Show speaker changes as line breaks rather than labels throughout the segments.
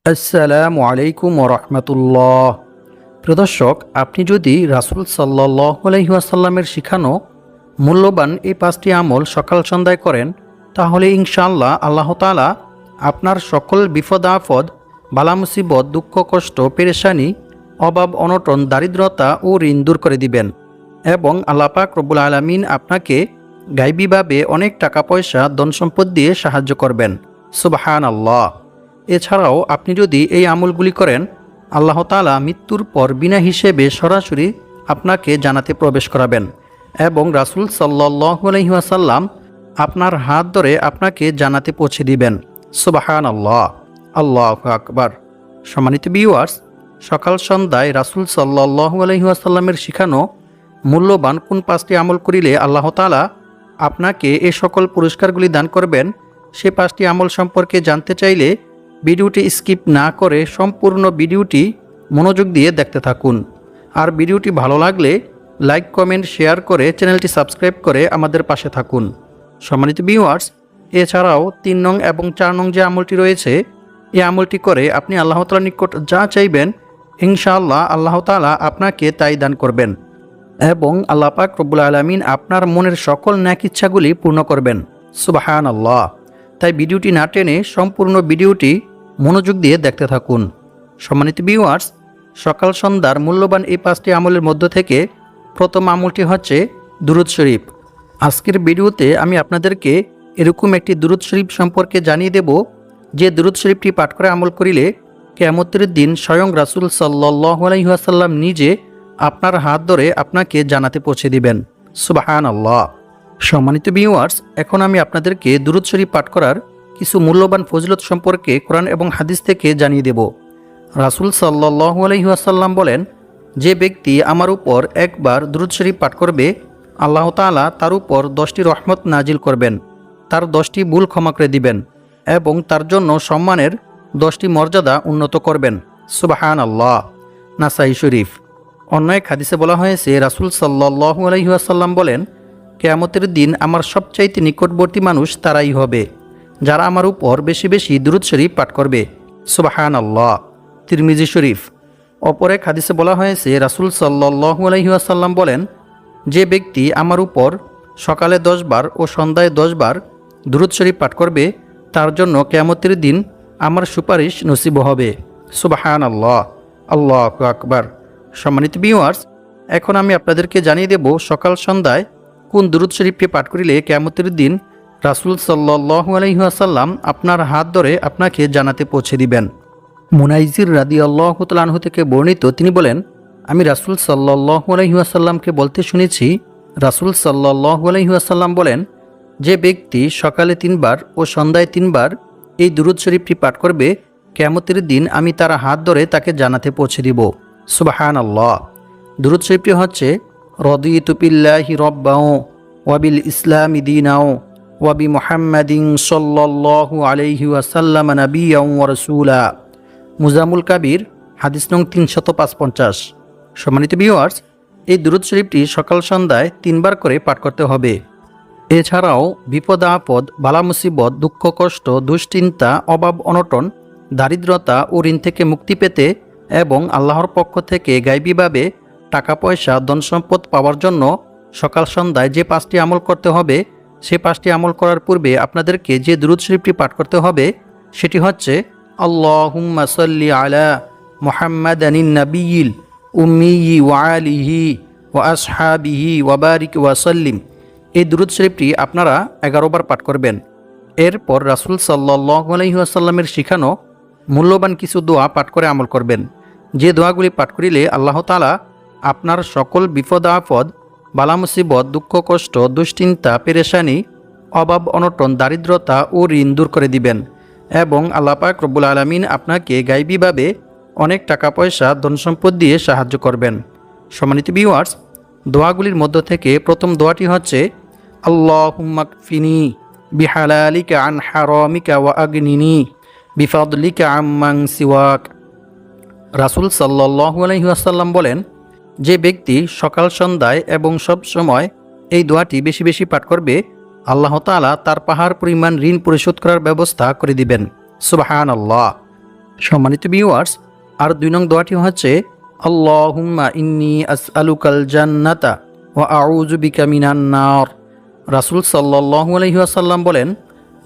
আসসালামু আলাইকুম ওরহমতুল্লাহ। প্রিয় দর্শক, আপনি যদি রাসূল সাল্লাল্লাহু আলাইহি ওয়াসাল্লামের শিখানো মূল্যবান এই 5টি আমল সকাল সন্ধ্যায় করেন, তাহলে ইনশাআল্লাহ আল্লাহ তাআলা আপনার সকল বিপদ আপদ, বালা মুসিবত, দুঃখ কষ্ট, পেরেশানি, অভাব অনটন, দারিদ্রতা ও ঋণ দূর করে দিবেন এবং আল্লাহ পাক রব্বুল আলামিন আপনাকে গায়বীভাবে অনেক টাকা পয়সা, ধন সম্পদ দিয়ে সাহায্য করবেন। সুবহানাল্লাহ। এছাড়াও আপনি যদি এই আমলগুলি করেন, আল্লাহ তাআলা মৃত্যুর পর বিনা হিসেবে সরাসরি আপনাকে জান্নাতে প্রবেশ করাবেন এবং রাসূল সাল্লাল্লাহু আলাইহি ওয়াসাল্লাম আপনার হাত ধরে আপনাকে জান্নাতে পৌঁছে দিবেন। সুবহানাল্লাহ, আল্লাহু আকবার। সম্মানিত ভিউয়ার্স, সকাল সন্ধ্যায় রাসূল সাল্লাল্লাহু আলাইহি ওয়াসাল্লামের শিখানো মূল্যবান কোন 5টি আমল করিলে আল্লাহ তাআলা আপনাকে এই সকল পুরস্কারগুলি দান করবেন, সেই 5টি আমল সম্পর্কে জানতে চাইলে ভিডিওটি স্কিপ না করে সম্পূর্ণ ভিডিওটি মনোযোগ দিয়ে দেখতে থাকুন। আর ভিডিওটি ভালো লাগলে লাইক, কমেন্ট, শেয়ার করে চ্যানেলটি সাবস্ক্রাইব করে আমাদের পাশে থাকুন। সম্মানিত ভিউয়ার্স, এছাড়াও 3 নং এবং 4 নং যে আমলটি রয়েছে, এই আমলটি করে আপনি আল্লাহ তাআলার নিকট যা চাইবেন ইনশাআল্লাহ আল্লাহ তাআলা আপনাকে তাই দান করবেন এবং আল্লাহ পাক রব্বুল আলামিন আপনার মনের সকল ন্যাক ইচ্ছাগুলি পূর্ণ করবেন। সুবহানাল্লাহ। তাই ভিডিওটি না টেনে সম্পূর্ণ ভিডিওটি মনোযোগ দিয়ে দেখতে থাকুন। সম্মানিত ভিউয়ার্স, সকাল সন্ধ্যার মূল্যবান এই 5টি আমলের মধ্য থেকে প্রথম আমলটি হচ্ছে দুরূদ শরীফ। আজকের ভিডিওতে আমি আপনাদেরকে এরকম একটি দুরূদ শরীফ সম্পর্কে জানিয়ে দেব, যে দুরূদ শরীফটি পাঠ করে আমল করিলে কিয়ামতের দিন স্বয়ং রাসূল সাল্লাল্লাহু আলাইহি ওয়াসাল্লাম নিজে আপনার হাত ধরে আপনাকে জান্নাতে পৌঁছে দিবেন। সুবহানাল্লাহ। সম্মানিত ভিউয়ার্স, এখন আমি আপনাদেরকে দুরূদ শরীফ পাঠ করার কিছু মূল্যবান ফজিলত সম্পর্কে কোরআন এবং হাদিস থেকে জানিয়ে দেব। রাসূল সাল্লাল্লাহু আলাইহি ওয়াসাল্লাম বলেন, যে ব্যক্তি আমার উপর একবার দুরূদ শরীফ পাঠ করবে, আল্লাহ তাআলা তার উপর 10টি রহমত নাজিল করবেন, তার 10টি ভুল ক্ষমা করে দিবেন এবং তার জন্য সম্মানের 10টি মর্যাদা উন্নত করবেন। সুবহানাল্লাহ। নাসাই শরীফ। অন্য এক হাদিসে বলা হয়েছে, রাসূল সাল্লাল্লাহু আলাইহি ওয়াসাল্লাম বলেন, কিয়ামতের দিন আমার সবচাইতে নিকটবর্তী মানুষ তারাই হবে যারা আমার উপর বেশি বেশি দুরূদ শরীফ পাঠ করবে। সুবহানাল্লাহ। তিরমিজি শরীফ। অপর এক হাদিসে বলা হয়েছে, রাসূল সাল্লাল্লাহু আলাইহি ওয়াসাল্লাম বলেন, যে ব্যক্তি আমার উপর সকালে 10 বার ও সন্ধ্যায় 10 বার দুরূদ শরীফ পাঠ করবে, তার জন্য কিয়ামতের দিন আমার সুপারিশ নসিব হবে। সুবহানাল্লাহ, আল্লাহু আকবার। সম্মানিত ভিউয়ার্স, এখন আমি আপনাদেরকে জানিয়ে দেব সকাল সন্ধ্যায় কোন দুরূদ শরীফটি পাঠ করিলে কিয়ামতের দিন রাসূল সাল্লাল্লাহু আলাইহি ওয়াসাল্লাম আপনার হাত ধরে আপনাকে জান্নাতে পৌঁছে দিবেন। মুনাইজির রাদিয়াল্লাহু তাআলা আনহু থেকে বর্ণিত, তিনি বলেন, আমি রাসূল সাল্লাল্লাহু আলাইহি ওয়াসাল্লামকে বলতে শুনেছি, রাসূল সাল্লাল্লাহু আলাইহি ওয়াসাল্লাম বলেন, যে ব্যক্তি সকালে 3 বার ও সন্ধ্যায় 3 বার এই দুরূদ শরীফটি পাঠ করবে, কিয়ামতের দিন আমি তার হাত ধরে তাকে জান্নাতে পৌঁছে দিব। সুবহানাল্লাহ। দুরূদ শরীফটি হচ্ছে, রাদিতু বিল্লাহি রাব্বাও ওয়া বিল ইসলামি দীনাও ওয়া বি মুহাম্মাদিন সাল্লাল্লাহু আলাইহি ওয়াসাল্লাম নাবিয়্যাও ওয়া রাসূলা। মুজামুল কাবির, হাদিস নং 355। সম্মানিত ভিউয়ার্স, এই দুরূদ শরীফটি সকাল সন্ধ্যায় 3 বার করে পাঠ করতে হবে। এছাড়াও বিপদ আপদ, বালা মুসিবত, দুঃখ কষ্ট, দুশ্চিন্তা, অভাব অনটন, দারিদ্রতা ও ঋণ থেকে মুক্তি পেতে এবং আল্লাহর পক্ষ থেকে গায়বীভাবে টাকা পয়সা, ধন সম্পদ পাওয়ার জন্য সকাল সন্ধ্যায় যে 5টি আমল করতে হবে, সে 5টি আমল করার পূর্বে আপনাদেরকে যে দুরূদ শরীফটি পাঠ করতে হবে সেটি হচ্ছে, আল্লাহুম্মা সাল্লি আলা মুহাম্মাদানিন নাবিয়্যিল উম্মিয়্যি ওয়া আলিহি ওয়া আসহাবিহি ওয়া বারিক ওয়া সাল্লিম। এই দুরূদ শরীফটি আপনারা 11 বার পাঠ করবেন। এরপর রাসূল সাল্লাল্লাহু আলাইহি ওয়াসাল্লামের শিখানো মূল্যবান কিছু দোয়া পাঠ করে আমল করবেন, যে দোয়াগুলি পাঠ করিলে আল্লাহ তাআলা আপনার সকল বিপদ আপদ, বালা মুসিবত, দুঃখ কষ্ট, দুশ্চিন্তা, পেরেশানি, অভাব অনটন, দারিদ্রতা ও ঋণ দূর করে দিবেন এবং আল্লাহ পাক রব্বুল আলামিন আপনাকে গায়বীভাবে অনেক টাকা পয়সা, ধন সম্পদ দিয়ে সাহায্য করবেন। সম্মানিত ভিউয়ার্স, দোয়াগুলির মধ্য থেকে প্রথম দোয়াটি হচ্ছে, আল্লাহুম্মা কফিনি বিহালালিকা আন হারামিকা ওয়া আগনিনি বিফাদলিকা আম্মান সিওয়াক। রাসূল সাল্লাল্লাহু আলাইহি ওয়াসাল্লাম বলেন, যে ব্যক্তি সকাল সন্ধ্যায় এবং সব সময় এই দোয়াটি বেশি বেশি পাঠ করবে, আল্লাহ তাআলা তার পাহাড় পরিমাণ ঋণ পরিশোধ করার ব্যবস্থা করে দিবেন। সুবহানাল্লাহ। সম্মানিত ভিউয়ার্স, আর 2 নং দোয়াটি হচ্ছে আল্লাহুম্মা ইন্নী আসআলুকাল জান্নাতা ওয়া আউযু বিকা মিনান নার। রাসূল সাল্লাল্লাহু আলাইহি ওয়াসাল্লাম বলেন,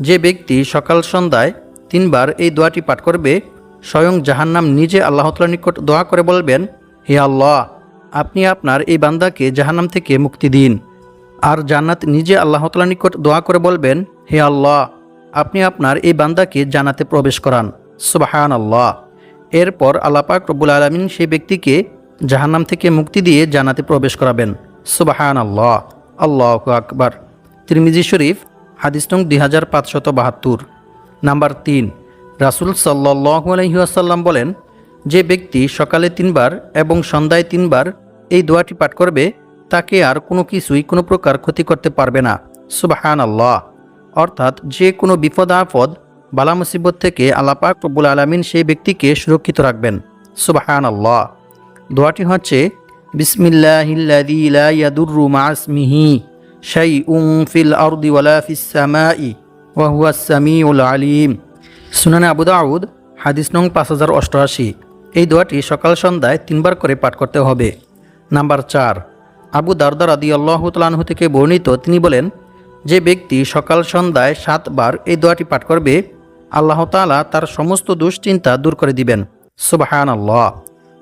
যে ব্যক্তি সকাল সন্ধ্যায় 3 বার এই দোয়াটি পাঠ করবে, স্বয়ং জাহান্নাম নিজে আল্লাহ তাআলার নিকট দোয়া করে বলবেন, হে আল্লাহ, আপনি আপনার এই বান্দাকে জাহান্নাম থেকে মুক্তি দিন। আর জান্নাত নিজে আল্লাহ তাআলার নিকট দোয়া করে বলবেন, হে আল্লাহ, আপনি আপনার এই বান্দাকে জান্নাতে প্রবেশ করান। সুবহানাল্লাহ। এরপর আল্লাহ পাক রব্বুল আলামিন সেই ব্যক্তিকে জাহান্নাম থেকে মুক্তি দিয়ে জান্নাতে প্রবেশ করাবেন। সুবহানাল্লাহ, আল্লাহু আকবার। তিরমিজি শরীফ, হাদিস নং 2572। নাম্বার 3, রাসূল সাল্লাল্লাহু আলাইহি ওয়াসাল্লাম বলেন, যে ব্যক্তি সকালে 3 বার এবং সন্ধ্যায় 3 বার এই দোয়াটি পাঠ করবে, তাকে আর কোনো কিছুই কোনো প্রকার ক্ষতি করতে পারবে না। সুবহানাল্লাহ। অর্থাৎ যে কোনো বিপদ আপদ, বালা মুসিবত থেকে আল্লাহ পাক রব্বুল আলামিন সেই ব্যক্তিকে সুরক্ষিত রাখবেন। সুবহানাল্লাহ। দোয়াটি হচ্ছে বিসমিল্লাহিল্লাযী লা ইয়াদুররু মা ইসমিহি শাইউন ফিল আরদি ওয়ালা ফিস সামাই ওয়া হুয়াস সামিউল আলিম। সুনানে আবু দাউদ, হাদিস নং 5088। এই দোয়াটি সকাল সন্ধ্যায় 3 বার করে পাঠ করতে হবে। নাম্বার 4, আবু দারদা রাদিয়াল্লাহু তাআলা আনহু থেকে বর্ণিত, তিনি বলেন, যে ব্যক্তি সকাল সন্ধ্যায় 7 বার এই দোয়াটি পাঠ করবে, আল্লাহ তাআলা তার সমস্ত দুশ্চিন্তা দূর করে দিবেন। সুবহানাল্লাহ।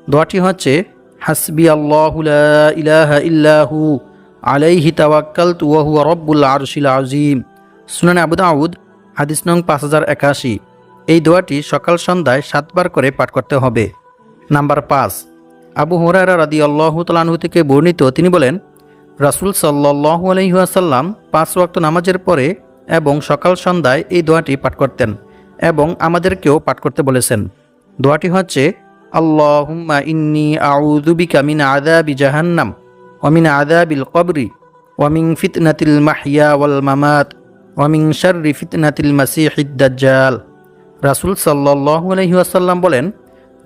দোয়াটি হচ্ছে হাসবি আল্লাহু লা ইলাহা ইল্লাহু আলাইহি তাওয়াক্কালতু ওয়া হুয়া রাব্বুল আরশিল আযীম। সুনানে আবু দাউদ, হাদিস নং 5081। এই দোয়াটি সকাল সন্ধ্যায় 7 বার করে পাঠ করতে হবে। নাম্বার 5, আবু হুরায়রা রাদিয়াল্লাহু তাআলা আনহু থেকে বর্ণিত, তিনি বলেন, রাসূল সাল্লাল্লাহু আলাইহি ওয়াসাল্লাম 5 ওয়াক্ত নামাজের পরে এবং সকাল সন্ধ্যায় এই দোয়াটি পাঠ করতেন এবং আমাদেরকেও পাঠ করতে বলেছেন। দোয়াটি হচ্ছে আল্লাহুম্মা ইন্নী আউযু বিকা মিন আযাবি জাহান্নাম ওয়া মিন আযাবিল কবরি ওয়া মিন ফিতনাতিল মাহইয়া ওয়াল মামাত ওয়া মিন শাররি ফিতনাতিল মাসিহিদ দাজ্জাল। রাসূল সাল্লাল্লাহু আলাইহি ওয়াসাল্লাম বলেন,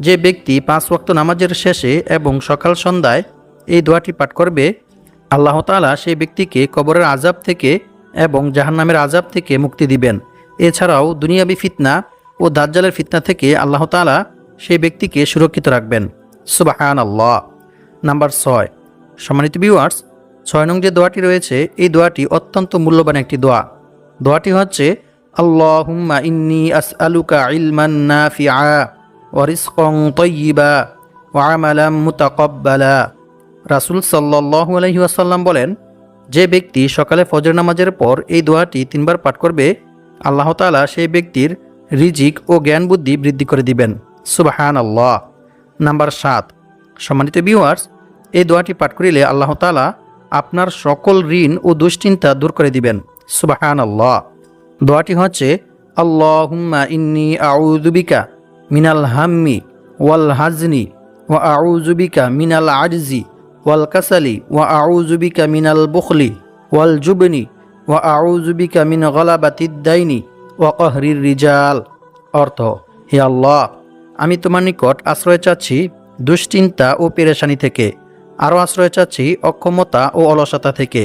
যে ব্যক্তি 5 ওয়াক্ত নামাজের শেষে এবং সকাল সন্ধ্যায় এই দোয়াটি পাঠ করবে, আল্লাহ তাআলা সেই ব্যক্তিকে কবরের আযাব থেকে এবং জাহান্নামের আযাব থেকে মুক্তি দিবেন। এছাড়াও দুনিয়াবি ফিতনা ও দাজ্জালের ফিতনা থেকে আল্লাহ তাআলা সেই ব্যক্তিকে সুরক্ষিত রাখবেন। সুবহানাল্লাহ। নাম্বার 6, সম্মানিত ভিউয়ার্স, 6 নং যে দোয়াটি রয়েছে, এই দোয়াটি অত্যন্ত মূল্যবান একটি দোয়া। দোয়াটি হচ্ছে আল্লাহুম্মা ইন্নী আসআলুকা ইলমান নাফিআ ওয়া রিজকান তাইয়্যিবা ওয়া আমালান মুতাকাব্বালা। রাসূল সাল্লাল্লাহু আলাইহি ওয়াসাল্লাম বলেন, যে ব্যক্তি সকালে ফজর নামাজের পর এই দোয়াটি 3 বার পাঠ করবে, আল্লাহ তাআলা সেই ব্যক্তির রিজিক ও জ্ঞান বুদ্ধি বৃদ্ধি করে দিবেন। সুবহানাল্লাহ। নাম্বার 7, সম্মানিত ভিউয়ার্স, এই দোয়াটি পাঠ করিলে আল্লাহ তাআলা আপনার সকল ঋণ ও দুশ্চিন্তা দূর করে দিবেন। সুবহানাল্লাহ। দোয়াটি হচ্ছে আল্লাহুম্মা ইন্নী আউযু বিকা মিনাল হাম্মি ওয়াল হাজনি ওয়া আউযু বিকা মিনাল আজজি ওয়াল কাসালি ওয়া আউযু বিকা মিনাল বুখলি ওয়াল জুবনি ওয়া আউযু বিকা মিন গলাবাতিদ দাইনি ওয়া কাহরির রিজাল। অর্থ, হে আল্লাহ, আমি তোমার নিকট আশ্রয় চাচ্ছি দুশ্চিন্তা ও পেরেশানি থেকে, আরও আশ্রয় চাচ্ছি অক্ষমতা ও অলসতা থেকে,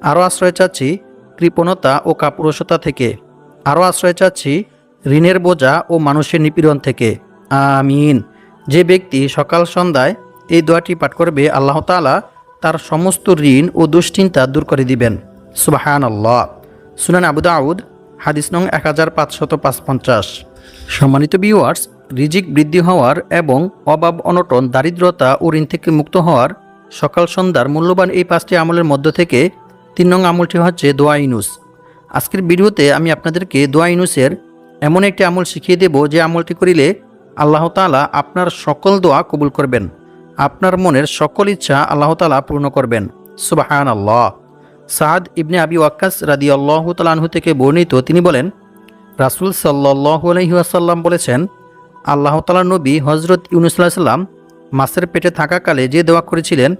আরও আশ্রয় চাচ্ছি কৃপণতা ও কাপুরুষতা থেকে, আরও আশ্রয় চাচ্ছি ঋণের বোঝা ও মানুষের নিপীড়ন থেকে। আমিন। যে ব্যক্তি সকাল সন্ধ্যায় এই দোয়াটি পাঠ করবে, আল্লাহ তাআলা তার সমস্ত ঋণ ও দুশ্চিন্তা দূর করে দিবেন। সুবহানাল্লাহ। সুনান আবু দাউদ, হাদিস নং 1555। সম্মানিত ভিউয়ার্স, রিজিক বৃদ্ধি হওয়ার এবং অভাব অনটন, দারিদ্রতা ও ঋণ থেকে মুক্ত হওয়ার সকাল সন্ধ্যার মূল্যবান এই 5টি আমলের মধ্য থেকে 3 নং আমলটি হচ্ছে দোয়া ইউনুস। আজকের ভিডিওতে আমি আপনাদেরকে দোয়া ইউনুসের এমন একটি আমল শিখিয়ে দেব, যে আমলটি করিলে আল্লাহ তাআলা আপনার সকল দোয়া কবুল করবেন, আপনার মনের সকল ইচ্ছা আল্লাহ তাআলা পূর্ণ করবেন। সুবহানাল্লাহ। সাদ ইবনে আবি ওয়াক্কাস রাদিয়াল্লাহু তাআলা আনহু থেকে বর্ণিত, তিনি বলেন, রাসূল সাল্লাল্লাহু আলাইহি ওয়াসাল্লাম বলেছেন, আল্লাহ তাআলার নবী হযরত ইউনূস আলাইহিস সালাম মাছের পেটে থাকাকালে যে দোয়া করেছিলেন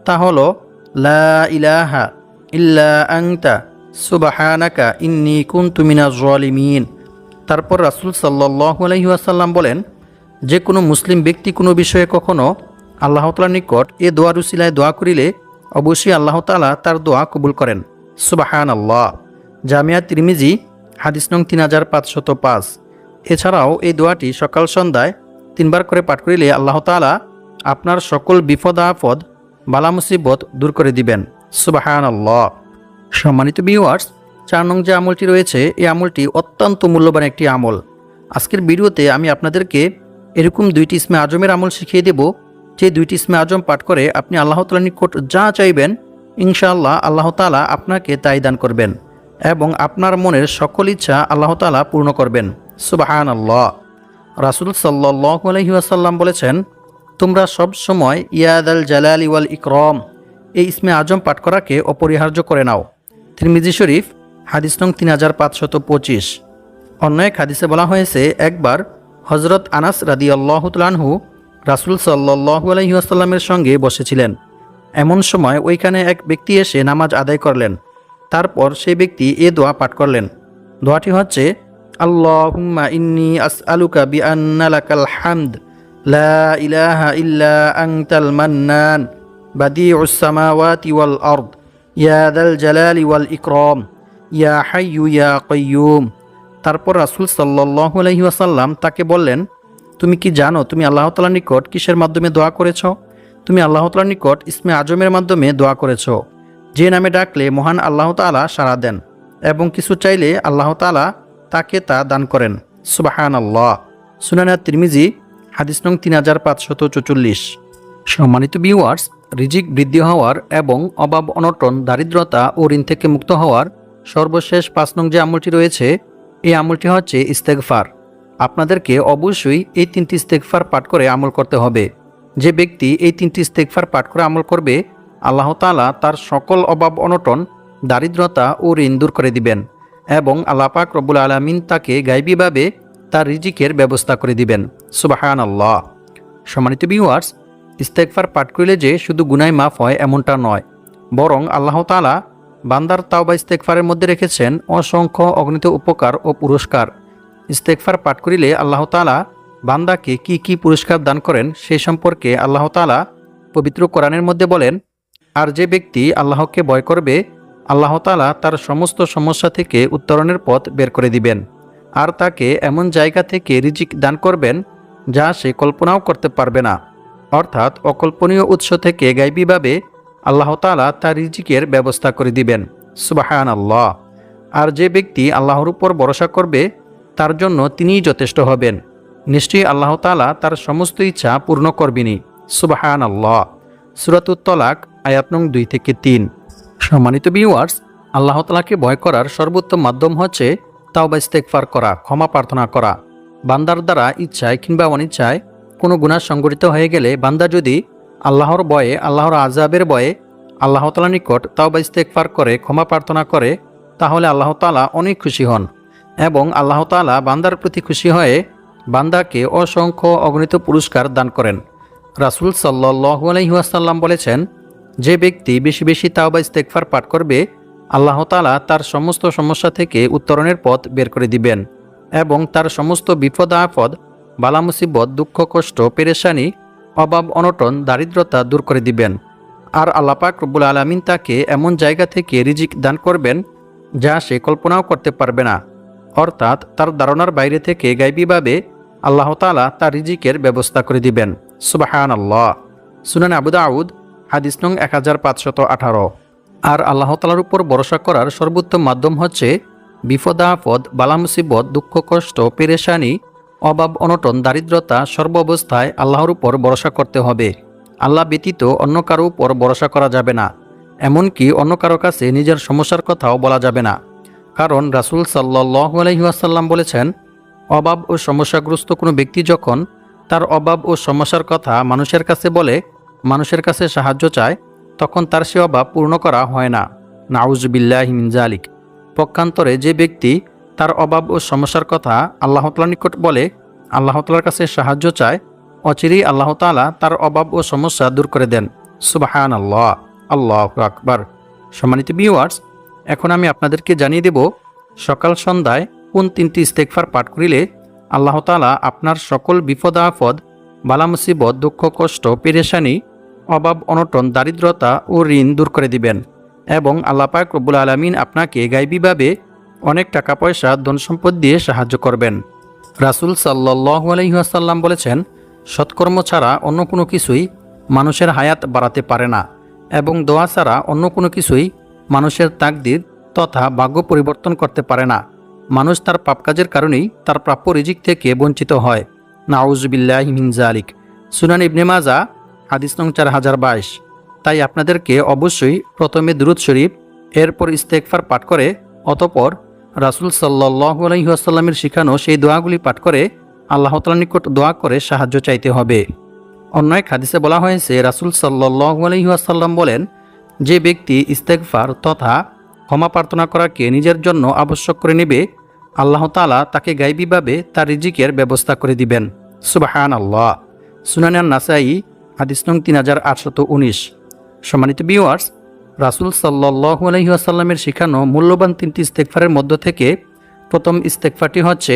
তা হলো লা ইলাহা ইল্লা আনতা সুবহানাকা ইন্নী কুনতু মিনাজ জালিমিন। তারপর রাসূল সাল্লাল্লাহু আলাইহি ওয়াসাল্লাম বলেন, যে কোনো মুসলিম ব্যক্তি কোনো বিষয়ে কখনো আল্লাহ তাআলার নিকট এ দোয়ার উসিলায় দোয়া করিলে অবশ্যই আল্লাহ তাআলা তার দোয়া কবুল করেন। সুবহানাল্লাহ। জামিয়া তিরমিজি, হাদিস নং 3505। এছাড়াও এই দোয়াটি সকাল সন্ধ্যায় 3বার করে পাঠ করিলে আল্লাহ তাআলা আপনার সকল বিপদ আপদ বালা মুসিবত দূর করে দিবেন। সুবহানাল্লাহ। সম্মানিত ভিউয়ার্স, 4 নং যে আমলটি রয়েছে এই আমলটি অত্যন্ত মূল্যবান একটি আমল। আজকের ভিডিওতে আমি আপনাদেরকে এরকম 2টি ইসমে আজমের আমল শিখিয়ে দেব, যে 2টি ইসমে আজম পাঠ করে আপনি আল্লাহ তাআলার নিকট যা চাইবেন ইনশাআল্লাহ আল্লাহ তাআলা আপনাকে তাই দান করবেন এবং আপনার মনের সকল ইচ্ছা আল্লাহ তাআলা পূর্ণ করবেন। সুবহানাল্লাহ। রাসূল সাল্লাল্লাহু আলাইহি ওয়াসাল্লাম বলেছেন, তোমরা সব সময় ইয়াদাল জালালি ওয়াল ইকরাম এই ইসমে আজম পাঠ করাকে অপরিহার্য করে নাও। তিরমিজি শরীফ হাদিস নং 3525। অন্য এক হাদিসে বলা হয়েছে, একবার হযরত আনাস রাদিয়াল্লাহু তাআলা আনহু রাসূল সাল্লাল্লাহু আলাইহি ওয়াসাল্লামের সঙ্গে বসেছিলেন। এমন সময় ওইখানে এক ব্যক্তি এসে নামাজ আদায় করলেন। তারপর সেই ব্যক্তি এ দোয়া পাঠ করলেন। দোয়াটি হচ্ছে, আল্লাহুম্মা ইন্নী আসআলুকা বিআন্না লাকাল হামদ লা ইলাহা ইল্লা আনতাল মান্নান বাদিউস সামাওয়াতি ওয়াল আরদ ইয়া যাল জালালি ওয়াল ইকরাম ইয়া হাইয়্যু ইয়া কাইয়্যুম। তারপর রাসূল সাল্লাল্লাহু আলাইহি ওয়াসাল্লাম তাকে বললেন, তুমি কি জানো তুমি আল্লাহ তাআলার নিকট কিসের মাধ্যমে দোয়া করেছো? তুমি আল্লাহ তাআলার নিকট ইসমে আজমের মাধ্যমে দোয়া করেছো। যে নামে ডাকলে মহান আল্লাহ তাআলা সাড়া দেন এবং কিছু চাইলে আল্লাহ তাআলা তাকে তা দান করেন। সুবহানাল্লাহ। সুনানে তিরমিজি হাদিস নং 3544। সম্মানিত ভিউয়ার্স, রিজিক বৃদ্ধি হওয়ার এবং অভাব অনটন দারিদ্রতা ও ঋণ থেকে মুক্ত হওয়ার সর্বশেষ 5 নং যে আমলটি রয়েছে এই আমলটি হচ্ছে ইস্তেগফার। আপনাদেরকে অবশ্যই এই 3টি ইস্তেগফার পাঠ করে আমল করতে হবে। যে ব্যক্তি এই 3টি ইস্তেগফার পাঠ করে আমল করবে আল্লাহ তাআলা তার সকল অভাব অনটন দারিদ্রতা ও ঋণ দূর করে দিবেন এবং আল্লাহ পাক রব্বুল আলামিন তাকে গায়বীভাবে তার রিজিকের ব্যবস্থা করে দিবেন। সুবহানাল্লাহ। সম্মানিত ভিউয়ার্স, ইস্তেগফার পাঠ করলে যে শুধু গুনাহ মাফ হয় এমনটা নয়, বরং আল্লাহ তাআলা বান্দার তাওবা ইস্তেগফারের মধ্যে রেখেছেন অসংখ্য অগণিত উপকার ও পুরস্কার। ইস্তেগফার পাঠ করিলে আল্লাহ তাআলা বান্দাকে কি কি পুরস্কার দান করেন সেই সম্পর্কে আল্লাহ তাআলা পবিত্র কোরআনের মধ্যে বলেন, আর যে ব্যক্তি আল্লাহকে ভয় করবে আল্লাহ তাআলা তার সমস্ত সমস্যা থেকে উত্তরণের পথ বের করে দিবেন আর তাকে এমন জায়গা থেকে রিজিক দান করবেন যা সে কল্পনাও করতে পারবে না। অর্থাৎ অকল্পনীয় উৎস থেকে গায়বীভাবে আল্লাহ তাআলা তার রিজিকের ব্যবস্থা করে দিবেন। সুবহানাল্লাহ। আর যে ব্যক্তি আল্লাহর উপর ভরসা করবে তার জন্য তিনিই যথেষ্ট হবেন। নিশ্চয়ই আল্লাহ তাআলা তার সমস্ত ইচ্ছা পূর্ণ করবেনই। সুবহানাল্লাহ। সূরাতুত তলাক আয়াত নং 2 থেকে 3। সম্মানিত ভিউয়ার্স, আল্লাহ তাআলাকে ভয় করার সর্বোত্তম মাধ্যম হচ্ছে তাওবা ইস্তেগফার করা, ক্ষমা প্রার্থনা করা। বান্দার দ্বারা ইচ্ছায় কিংবা অনিচ্ছায় কোনো গুনাহ সংঘটিত হয়ে গেলে বান্দা যদি আল্লাহর ভয়ে, আল্লাহর আযাবের ভয়ে আল্লাহ তাআলার নিকট তাওবা ইস্তেগফার করে ক্ষমা প্রার্থনা করে তাহলে আল্লাহ তাআলা অনেক খুশি হন এবং আল্লাহ তাআলা বান্দার প্রতি খুশি হয়ে বান্দাকে অসংখ্য অগণিত পুরস্কার দান করেন। রাসূল সাল্লাল্লাহু আলাইহি ওয়াসাল্লাম বলেছেন, যে ব্যক্তি বেশি বেশি তাওবা ইস্তেগফার পাঠ করবে আল্লাহ তাআলা তার সমস্ত সমস্যা থেকে উত্তরণের পথ বের করে দিবেন এবং তার সমস্ত বিপদ আপদ বালা মুসিবত দুঃখ কষ্ট পেরেশানি অভাব অনটন দারিদ্রতা দূর করে দিবেন। আর আল্লাহ পাক রব্বুল আলামিন তাকে এমন জায়গা থেকে রিজিক দান করবেন যা সে কল্পনাও করতে পারবে না। অর্থাৎ তার ধারণার বাইরে থেকে গায়বীভাবে আল্লাহ তাআলা তার রিজিকের ব্যবস্থা করে দিবেন। সুবহানাল্লাহ। সুনান আবু দাউদ হাদিস নং 1518। আর আল্লাহ তাআলার উপর ভরসা করার সর্বোত্তম মাধ্যম হচ্ছে বিপদ আপদ বালা মুসিবত দুঃখ কষ্ট পেরেশানি অভাব অনটন দারিদ্রতা সর্বাবস্থায় আল্লাহর উপর ভরসা করতে হবে। আল্লাহ ব্যতীত অন্য কারো উপর ভরসা করা যাবে না, এমনকি অন্য কারো কাছে নিজের সমস্যার কথাও বলা যাবে না। কারণ রাসূল সাল্লাল্লাহু আলাইহি ওয়াসাল্লাম বলেছেন, অভাব ও সমস্যাগ্রস্ত কোনো ব্যক্তি যখন তার অভাব ও সমস্যার কথা মানুষের কাছে বলে, মানুষের কাছে সাহায্য চায়, তখন তার সে অভাব পূর্ণ করা হয় না। নাউজুবিল্লাহি মিন যালিক। পক্ষান্তরে যে ব্যক্তি তার অভাব ও সমস্যার কথা আল্লাহ তাআলার নিকট বলে, আল্লাহ তাআলার কাছে সাহায্য চায়, অচিরেই আল্লাহ তাআলা তার অভাব ও সমস্যা দূর করে দেন। সুবহানাল্লাহ। আল্লাহু আকবার। সম্মানিত ভিউয়ার্স, এখন আমি আপনাদেরকে জানিয়ে দেব সকাল সন্ধ্যায় কোন 3টি ইস্তেগফার পাঠ করিলে আল্লাহ তাআলা আপনার সকল বিপদ আপদ বালা মুসিবত দুঃখ কষ্ট পেরেশানি অভাব অনটন দারিদ্রতা ও ঋণ দূর করে দিবেন এবং আল্লাহ পাক রব্বুল আলামিন আপনাকে গায়বীভাবে অনেক টাকা পয়সা ধন সম্পদ দিয়ে সাহায্য করবেন। রাসূল সাল্লাল্লাহু আলাইহি ওয়াসাল্লাম বলেছেন, সৎকর্ম ছাড়া অন্য কোনো কিছুই মানুষের হায়াত বাড়াতে পারে না এবং দোয়া ছাড়া অন্য কোনো কিছুই মানুষের তাকদির তথা ভাগ্য পরিবর্তন করতে পারে না। মানুষ তার পাপ কাজের কারণেই তার প্রাপ্য রিজিক থেকে বঞ্চিত হয়। নাউজুবিল্লাহি মিন যালিক। সুনান ইবনে মাজাহ হাদিস নং 4022। তাই আপনাদেরকে অবশ্যই প্রথমে দুরূদ শরীফ, এরপর ইস্তেগফার পাঠ করে অতঃপর রাসূল সাল্লাল্লাহু আলাইহি ওয়াসাল্লামের শিখানো সেই দোয়াগুলি পাঠ করে আল্লাহ তাআলার নিকট দোয়া করে সাহায্য চাইতে হবে। অন্য এক হাদিসে বলা হয়েছে, রাসূল সাল্লাল্লাহু আলাইহি ওয়াসাল্লাম বলেন, যে ব্যক্তি ইস্তেগফার তথা ক্ষমা প্রার্থনা করাকে নিজের জন্য আবশ্যক করে নেবে, আল্লাহ তাআলা তাকে গায়বীভাবে তার রিজিকের ব্যবস্থা করে দিবেন। সুবহানাল্লাহ। সুনানে নাসাঈ হাদিস নং 3819। সম্মানিত ভিউয়ার্স, রাসূল সাল্লাল্লাহু আলাইহি ওয়াসাল্লামের শিখানো মূল্যবান 3টি ইস্তেগফারের মধ্য থেকে প্রথম ইস্তেগফারটি হচ্ছে,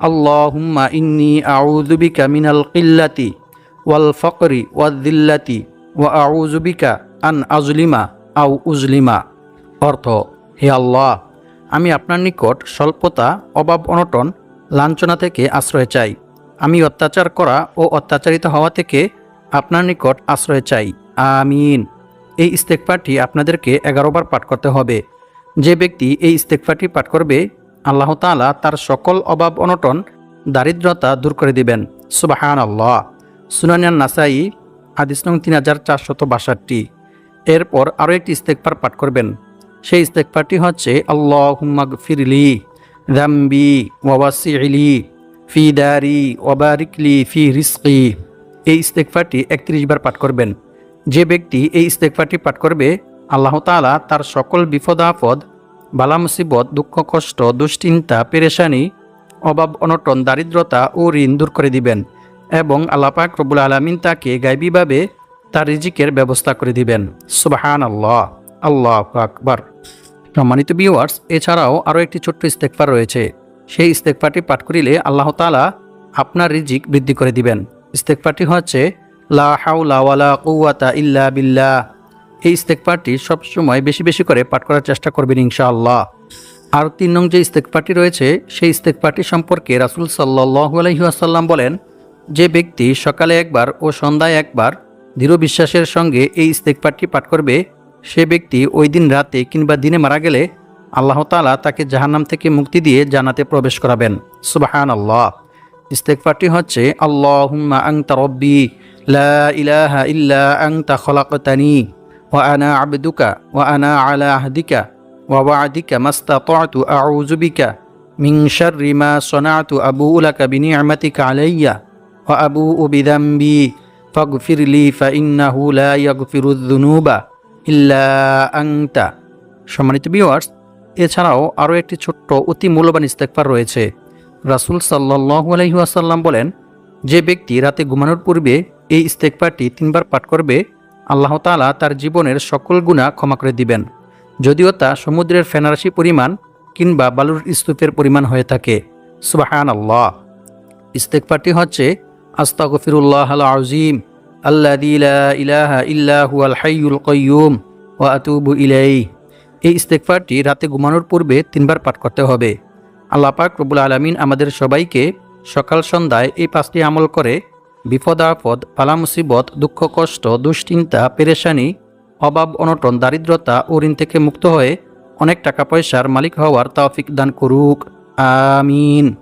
আল্লাহুম্মা ইন্নী আউযু বিকা মিনাল কিল্লাতি ওয়াল ফাকরি ওয়ায-যিল্লাতি ওয়া আউযু বিকা আন আযলিমা আও উযলিমা। অর্থ, হে আল্লাহ, আমি আপনার নিকট স্বল্পতা, অভাব, অনটন, লাঞ্ছনা থেকে আশ্রয় চাই। আমি অত্যাচার করা ও অত্যাচারিত হওয়া থেকে আপনার নিকট আশ্রয় চাই। আমিন। এই ইস্তেগফারটি আপনাদেরকে 11 বার পাঠ করতে হবে। যে ব্যক্তি এই ইস্তেগফারটি পাঠ করবে, আল্লাহ তাআলা তার সকল অভাব, অনটন, দারিদ্রতা দূর করে দিবেন। সুবহানাল্লাহ। সুনানে নাসাঈ হাদিস নং 3462। এরপর আরও একটি ইস্তেগফার পাঠ করবেন। সেই ইস্তেগফারটি হচ্ছে, আল্লাহুম্মা গফিরলি যামবি ওয়া ওয়াসি'লি ফি দারি ওয়া বারিকলি ফি রিজকি। এই ইস্তেগফারটি 31 বার পাঠ করবেন। যে ব্যক্তি এই ইস্তেগফারটি পাঠ করবে, আল্লাহ তাআলা তার সকল বিপদ আপদ, বালা মুসিবত, দুঃখ কষ্ট, দুশ্চিন্তা, পেরেশানি, অভাব অনটন, দারিদ্রতা ও ঋণ দূর করে দিবেন এবং আল্লাহ পাক রব্বুল আলামিন তাকে গায়বীভাবে তার রিজিকের ব্যবস্থা করে দিবেন। সুবহানাল্লাহ। আল্লাহু আকবার। সম্মানিত ভিউয়ার্স, এছাড়াও আরও একটি ছোট্ট ইস্তেগফার রয়েছে। সেই ইস্তেগফারটি পাঠ করিলে আল্লাহ তাআলা আপনার রিজিক বৃদ্ধি করে দিবেন। ইস্তেগফারটি হচ্ছে, লা হাওলা ওয়ালা কুওয়াতা ইল্লা বিল্লাহ। এই ইস্তেগফারটি সবসময় বেশি বেশি করে পাঠ করার চেষ্টা করবেন ইনশাআল্লাহ। আর 3 নং যে ইস্তেগফারটি রয়েছে, সেই ইস্তেগফারটি সম্পর্কে রাসূল সাল্লাল্লাহু আলাইহি ওয়াসাল্লাম বলেন, যে ব্যক্তি সকালে একবার ও সন্ধ্যায় একবার দৃঢ় বিশ্বাসের সঙ্গে এই ইস্তেগফারটি পাঠ করবে, সে ব্যক্তি ওই দিন রাতে কিংবা দিনে মারা গেলে আল্লাহ তাআলা তাকে জাহান্নাম থেকে মুক্তি দিয়ে জান্নাতে প্রবেশ করাবেন। সুবহানাল্লাহ। ইস্তেগফারটি হচ্ছে, আল্লাহুম্মা আনতা রাব্বি লা ইলাহা ইল্লা আনতা খলাকতানি ওয়া আনা আবদুকা ওয়া আনা আলা আহদিকা ওয়া ওয়া'দিকা মাস্তাতা'তু আউযু বিকা মিন শাররি মা সানা'তু আবুউ লাকা বিনি'মাতিকা আলাইয়া ওয়া আবুউ বিযামবি ফাগফিরলি ফাইন্নাহু লা ইয়াগফিরুয যুনুবা ইল্লা আনতা। সম্মানিত ভিউয়ার্স, এছাড়াও আরও একটি ছোট্ট অতি মূল্যবান ইস্তেগফার রয়েছে। রাসূল সাল্লাল্লাহু আলাইহি ওয়াসাল্লাম বলেন, যে ব্যক্তি রাতে ঘুমানোর পূর্বে এই ইস্তেগফারটি 3 বার পাঠ করবে, আল্লাহ তাআলা তার জীবনের সকল গুনাহ ক্ষমা করে দিবেন, যদিও তা সমুদ্রের ফেনারাশি পরিমাণ কিংবা বালুর স্তূপের পরিমাণ হয়ে থাকে। সুবহানাল্লাহ। ইস্তেগফারটি হচ্ছে, আস্তাগফিরুল্লাহাল আযীম আল্লাযী লা ইলাহা ইল্লা হুয়াল হাইয়ুল কাইয়্যুম ওয়া আতুবু ইলাইহি। এই ইস্তেগফারটি রাতে ঘুমানোর পূর্বে 3 বার পাঠ করতে হবে। আল্লাহ পাক রব্বুল আলামিন আমাদের সবাইকে সকাল সন্ধ্যায় এই 5টি আমল করে বিপদ আপদ, বালা মুসিবত, দুঃখ কষ্ট, দুশ্চিন্তা, পেরেশানি, অভাব অনটন, দারিদ্রতা ও ঋণ থেকে মুক্ত হয়ে অনেক টাকা পয়সার মালিক হওয়ার তৌফিক দান করুক। আমিন।